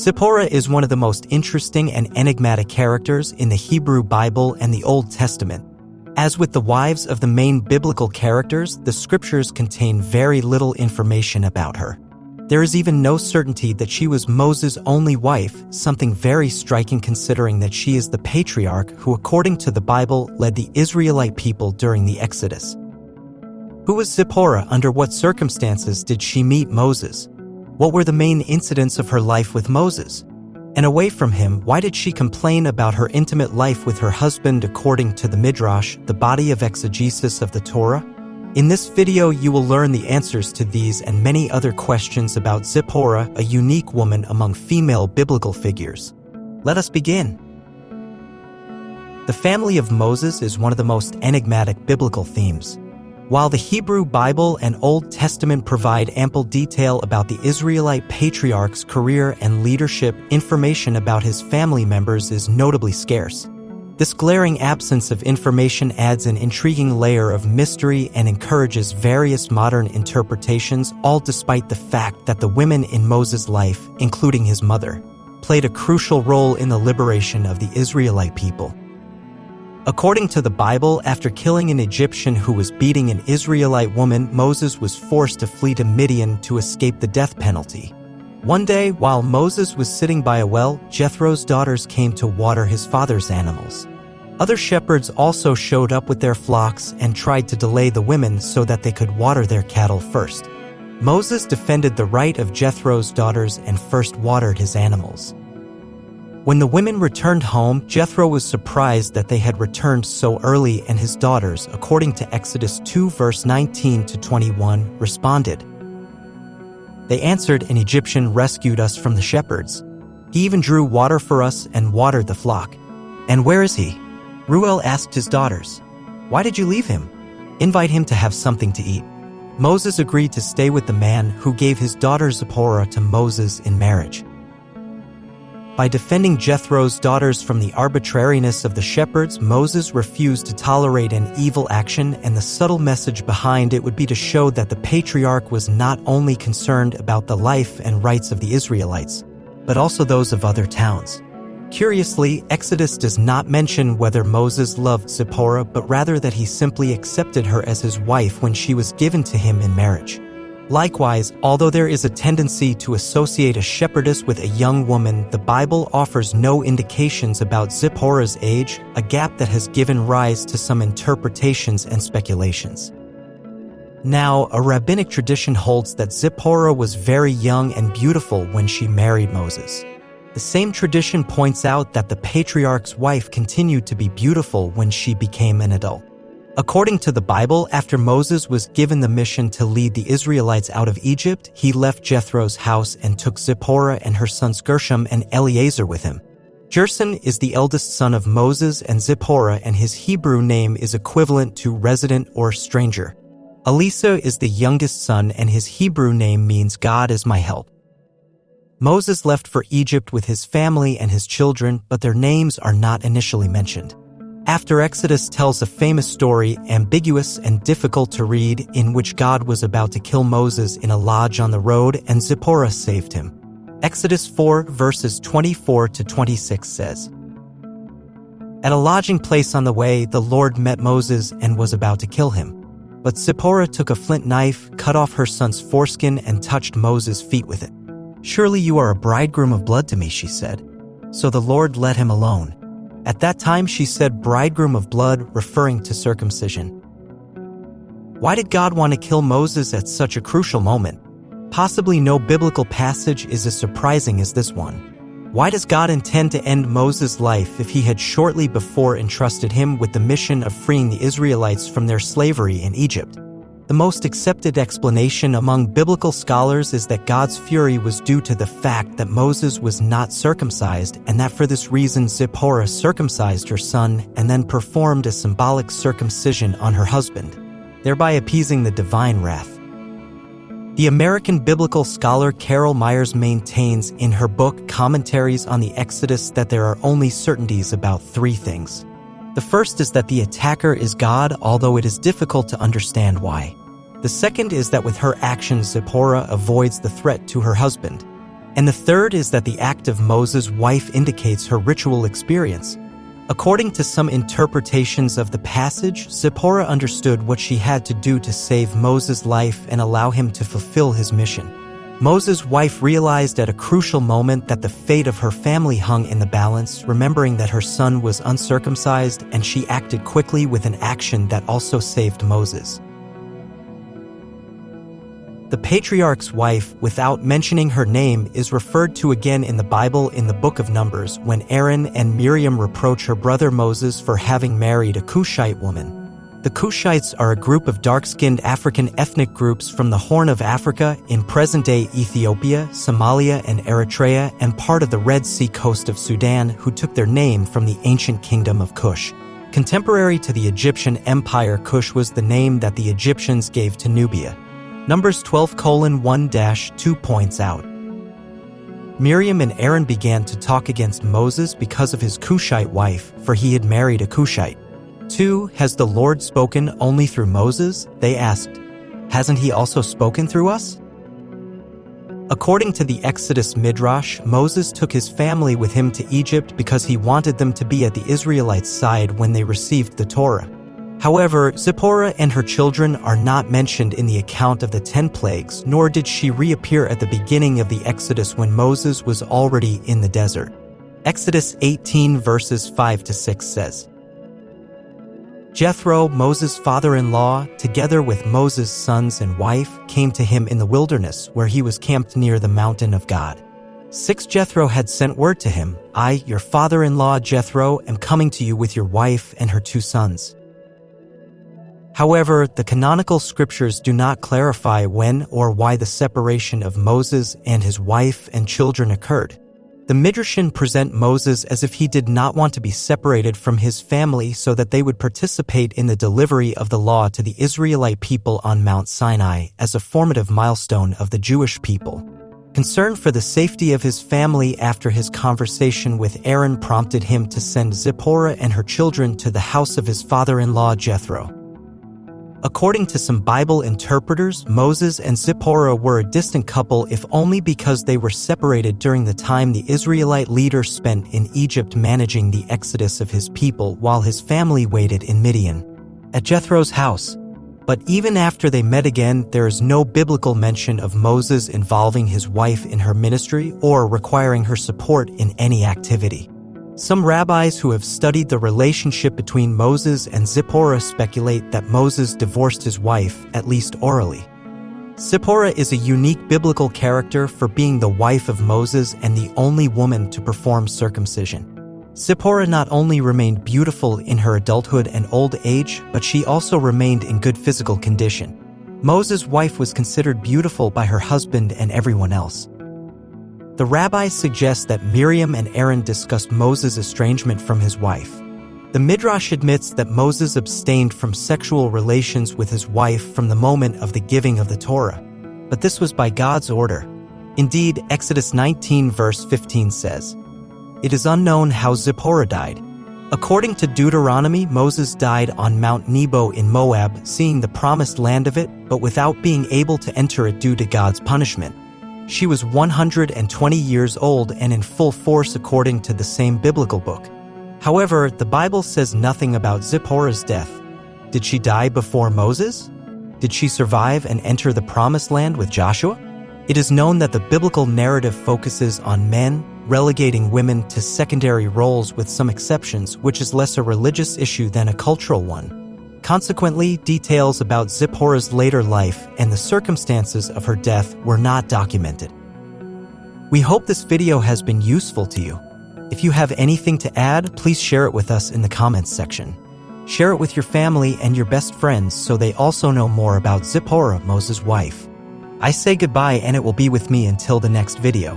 Zipporah is one of the most interesting and enigmatic characters in the Hebrew Bible and the Old Testament. As with the wives of the main biblical characters, the scriptures contain very little information about her. There is even no certainty that she was Moses' only wife, something very striking considering that she is the patriarch who, according to the Bible, led the Israelite people during the Exodus. Who was Zipporah? Under what circumstances did she meet Moses? What were the main incidents of her life with Moses? And away from him, why did she complain about her intimate life with her husband according to the Midrash, the body of exegesis of the Torah? In this video, you will learn the answers to these and many other questions about Zipporah, a unique woman among female biblical figures. Let us begin. The family of Moses is one of the most enigmatic biblical themes. While the Hebrew Bible and Old Testament provide ample detail about the Israelite patriarch's career and leadership, information about his family members is notably scarce. This glaring absence of information adds an intriguing layer of mystery and encourages various modern interpretations, all despite the fact that the women in Moses' life, including his mother, played a crucial role in the liberation of the Israelite people. According to the Bible, after killing an Egyptian who was beating an Israelite woman, Moses was forced to flee to Midian to escape the death penalty. One day, while Moses was sitting by a well, Jethro's daughters came to water his father's animals. Other shepherds also showed up with their flocks and tried to delay the women so that they could water their cattle first. Moses defended the right of Jethro's daughters and first watered his animals. When the women returned home, Jethro was surprised that they had returned so early, and his daughters, according to Exodus 2 verse 19 to 21, responded. They answered, "An Egyptian rescued us from the shepherds. He even drew water for us and watered the flock." "And where is he?" Reuel asked his daughters. "Why did you leave him? Invite him to have something to eat." Moses agreed to stay with the man who gave his daughter Zipporah to Moses in marriage. By defending Jethro's daughters from the arbitrariness of the shepherds, Moses refused to tolerate an evil action, and the subtle message behind it would be to show that the patriarch was not only concerned about the life and rights of the Israelites, but also those of other towns. Curiously, Exodus does not mention whether Moses loved Zipporah, but rather that he simply accepted her as his wife when she was given to him in marriage. Likewise, although there is a tendency to associate a shepherdess with a young woman, the Bible offers no indications about Zipporah's age, a gap that has given rise to some interpretations and speculations. Now, a rabbinic tradition holds that Zipporah was very young and beautiful when she married Moses. The same tradition points out that the patriarch's wife continued to be beautiful when she became an adult. According to the Bible, after Moses was given the mission to lead the Israelites out of Egypt, he left Jethro's house and took Zipporah and her sons Gershom and Eleazar with him. Gershom is the eldest son of Moses and Zipporah, and his Hebrew name is equivalent to resident or stranger. Elisa is the youngest son, and his Hebrew name means God is my help. Moses left for Egypt with his family and his children, but their names are not initially mentioned. After Exodus tells a famous story, ambiguous and difficult to read, in which God was about to kill Moses in a lodge on the road and Zipporah saved him. Exodus 4 verses 24 to 26 says, "At a lodging place on the way, the Lord met Moses and was about to kill him. But Zipporah took a flint knife, cut off her son's foreskin, and touched Moses' feet with it. 'Surely you are a bridegroom of blood to me,' she said. So the Lord let him alone. At that time she said bridegroom of blood, referring to circumcision." Why did God want to kill Moses at such a crucial moment? Possibly no biblical passage is as surprising as this one. Why does God intend to end Moses' life if he had shortly before entrusted him with the mission of freeing the Israelites from their slavery in Egypt? The most accepted explanation among biblical scholars is that God's fury was due to the fact that Moses was not circumcised, and that for this reason Zipporah circumcised her son and then performed a symbolic circumcision on her husband, thereby appeasing the divine wrath. The American biblical scholar Carol Myers maintains in her book Commentaries on the Exodus that there are only certainties about three things. The first is that the attacker is God, although it is difficult to understand why. The second is that with her actions, Zipporah avoids the threat to her husband. And the third is that the act of Moses' wife indicates her ritual experience. According to some interpretations of the passage, Zipporah understood what she had to do to save Moses' life and allow him to fulfill his mission. Moses' wife realized at a crucial moment that the fate of her family hung in the balance, remembering that her son was uncircumcised, and she acted quickly with an action that also saved Moses. The patriarch's wife, without mentioning her name, is referred to again in the Bible in the book of Numbers when Aaron and Miriam reproach her brother Moses for having married a Cushite woman. The Cushites are a group of dark-skinned African ethnic groups from the Horn of Africa in present-day Ethiopia, Somalia, and Eritrea, and part of the Red Sea coast of Sudan, who took their name from the ancient kingdom of Cush. Contemporary to the Egyptian Empire, Cush was the name that the Egyptians gave to Nubia. Numbers 12:1-2 points out. Miriam and Aaron began to talk against Moses because of his Cushite wife, for he had married a Cushite. 2. Has the Lord spoken only through Moses? They asked. Hasn't he also spoken through us? According to the Exodus Midrash, Moses took his family with him to Egypt because he wanted them to be at the Israelites' side when they received the Torah. However, Zipporah and her children are not mentioned in the account of the 10 plagues, nor did she reappear at the beginning of the Exodus when Moses was already in the desert. Exodus 18 verses 5-6 says, Jethro, Moses' father-in-law, together with Moses' sons and wife, came to him in the wilderness, where he was camped near the mountain of God. 6. Jethro had sent word to him, I, your father-in-law Jethro, am coming to you with your wife and her 2 sons. However, the canonical scriptures do not clarify when or why the separation of Moses and his wife and children occurred. The Midrashim present Moses as if he did not want to be separated from his family so that they would participate in the delivery of the law to the Israelite people on Mount Sinai as a formative milestone of the Jewish people. Concern for the safety of his family after his conversation with Aaron prompted him to send Zipporah and her children to the house of his father-in-law Jethro. According to some Bible interpreters, Moses and Zipporah were a distant couple if only because they were separated during the time the Israelite leader spent in Egypt managing the exodus of his people while his family waited in Midian, at Jethro's house. But even after they met again, there is no biblical mention of Moses involving his wife in her ministry or requiring her support in any activity. Some rabbis who have studied the relationship between Moses and Zipporah speculate that Moses divorced his wife, at least orally. Zipporah is a unique biblical character for being the wife of Moses and the only woman to perform circumcision. Zipporah not only remained beautiful in her adulthood and old age, but she also remained in good physical condition. Moses' wife was considered beautiful by her husband and everyone else. The rabbis suggest that Miriam and Aaron discussed Moses' estrangement from his wife. The Midrash admits that Moses abstained from sexual relations with his wife from the moment of the giving of the Torah, but this was by God's order. Indeed, Exodus 19 verse 15 says, It is unknown how Zipporah died. According to Deuteronomy, Moses died on Mount Nebo in Moab, seeing the promised land of it, but without being able to enter it due to God's punishment. She was 120 years old and in full force according to the same biblical book. However, the Bible says nothing about Zipporah's death. Did she die before Moses? Did she survive and enter the promised land with Joshua? It is known that the biblical narrative focuses on men, relegating women to secondary roles with some exceptions, which is less a religious issue than a cultural one. Consequently, details about Zipporah's later life and the circumstances of her death were not documented. We hope this video has been useful to you. If you have anything to add, please share it with us in the comments section. Share it with your family and your best friends so they also know more about Zipporah, Moses' wife. I say goodbye and it will be with me until the next video.